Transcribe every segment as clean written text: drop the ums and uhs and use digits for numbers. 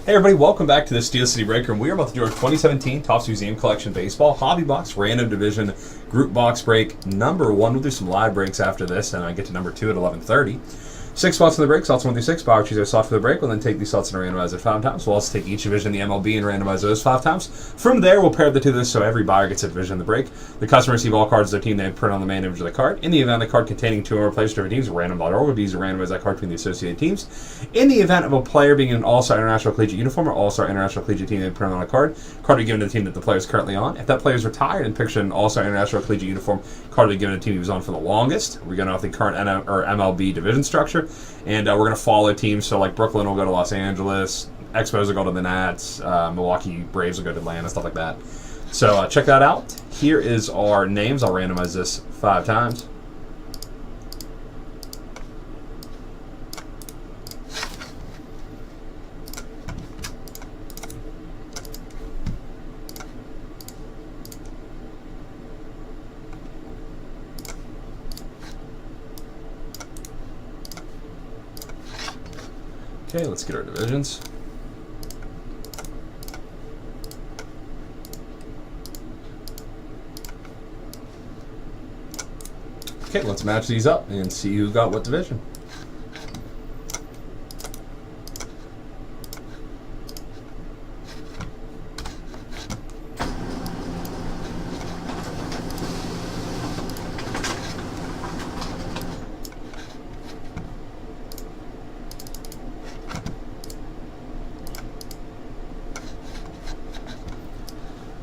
Hey everybody, welcome back to the Steel City Break Room. We are about to do our 2017 Topps Museum Collection Baseball Hobby Box Random Division Group Box Break number 1. We'll do some live breaks after this, and I get to number 2 at 11:30. 6 spots in the break, slots 1 through 6. Power choose our slot for the break. We'll then take these slots and randomize it 5 times. We'll also take each division in the MLB and randomize those 5 times. From there, we'll pair the two of this so every buyer gets a division in the break. The customer receives all cards of their team they print on the main image of the card. In the event a card containing 2 or more players to different teams, random.org will be used to randomize that card between the associated teams. In the event of a player being in an All-Star International Collegiate uniform or All-Star International Collegiate team they print on a card will be given to the team that the player is currently on. If that player is retired and pictured an All-Star International Collegiate uniform, card will be given to the team he was on for the longest. We're going off the current MLB division structure, and we're going to follow teams. So like Brooklyn will go to Los Angeles, Expos will go to the Nats, Milwaukee Braves will go to Atlanta, stuff like that. So check that out. Here is our names. I'll randomize this 5 times. Okay, let's get our divisions. Okay, let's match these up and see who got what division.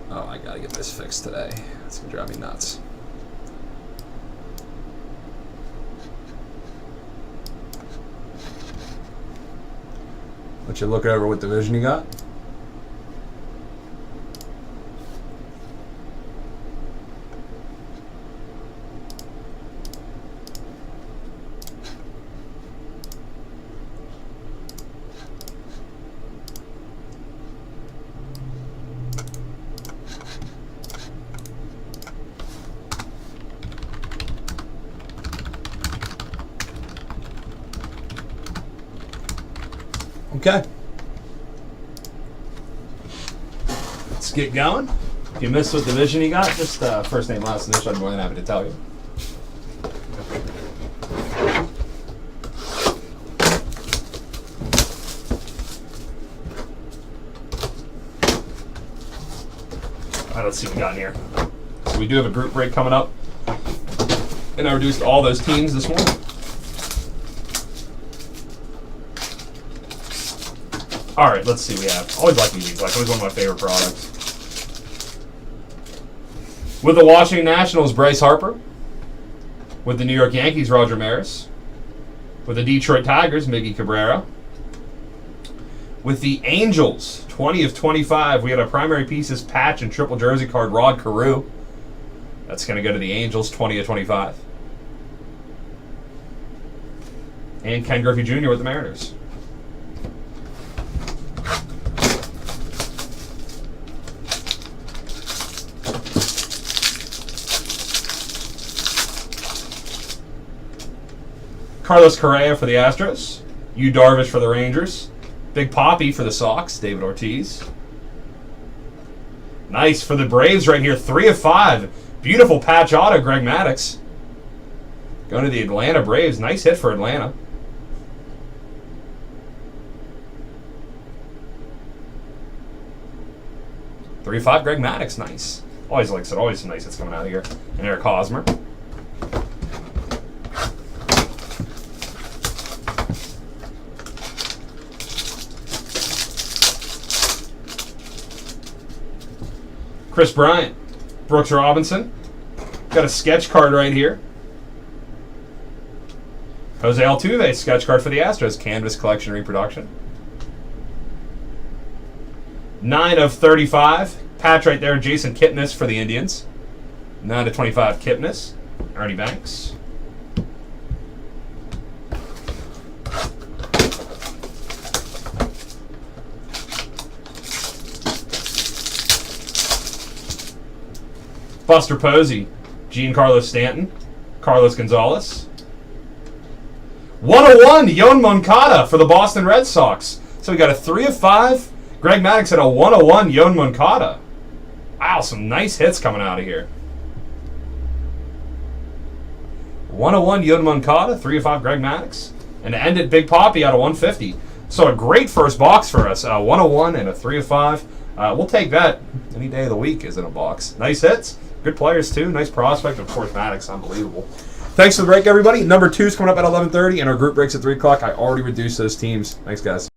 Oh, I gotta get this fixed today. It's gonna drive me nuts. Let you look over what division you got. Okay. Let's get going. If you missed what division you got, just first name, last initial, I'm more than happy to tell you. Alright, let's see what we got in here. So we do have a group break coming up, and I reduced all those teams this morning. All right, let's see what we have. Always like these. Like, always one of my favorite products. With the Washington Nationals, Bryce Harper. With the New York Yankees, Roger Maris. With the Detroit Tigers, Miggy Cabrera. With the Angels, 20 of 25, we had a primary pieces patch and triple jersey card, Rod Carew. That's going to go to the Angels, 20 of 25. And Ken Griffey Jr. with the Mariners. Carlos Correa for the Astros. Yu Darvish for the Rangers. Big Papi for the Sox, David Ortiz. Nice for the Braves right here, 3 of 5. Beautiful patch auto, Greg Maddux. Going to the Atlanta Braves. Nice hit for Atlanta. Three of 5, Greg Maddux, nice. Always likes it, always some nice hits coming out of here. And Eric Hosmer. Chris Bryant, Brooks Robinson. Got a sketch card right here. Jose Altuve, sketch card for the Astros, Canvas Collection Reproduction. 9 of 35. Patch right there, Jason Kipnis for the Indians. 9 of 25, Kipnis. Ernie Banks. Buster Posey, Giancarlo Stanton, Carlos Gonzalez. 101, Yoan Moncada for the Boston Red Sox. So we got a 3 of 5. Greg Maddux at a 101, Yoan Moncada. Wow, some nice hits coming out of here. 101, Yoan Moncada, 3 of 5, Greg Maddux. And to end it, Big Poppy out of 150. So a great first box for us. 101 and a 3 of 5. We'll take that any day of the week is in a box. Nice hits. Good players, too. Nice prospect. Of course, Maddux, unbelievable. Thanks for the break, everybody. Number 2 is coming up at 11:30, and our group breaks at 3 o'clock. I already reduced those teams. Thanks, guys.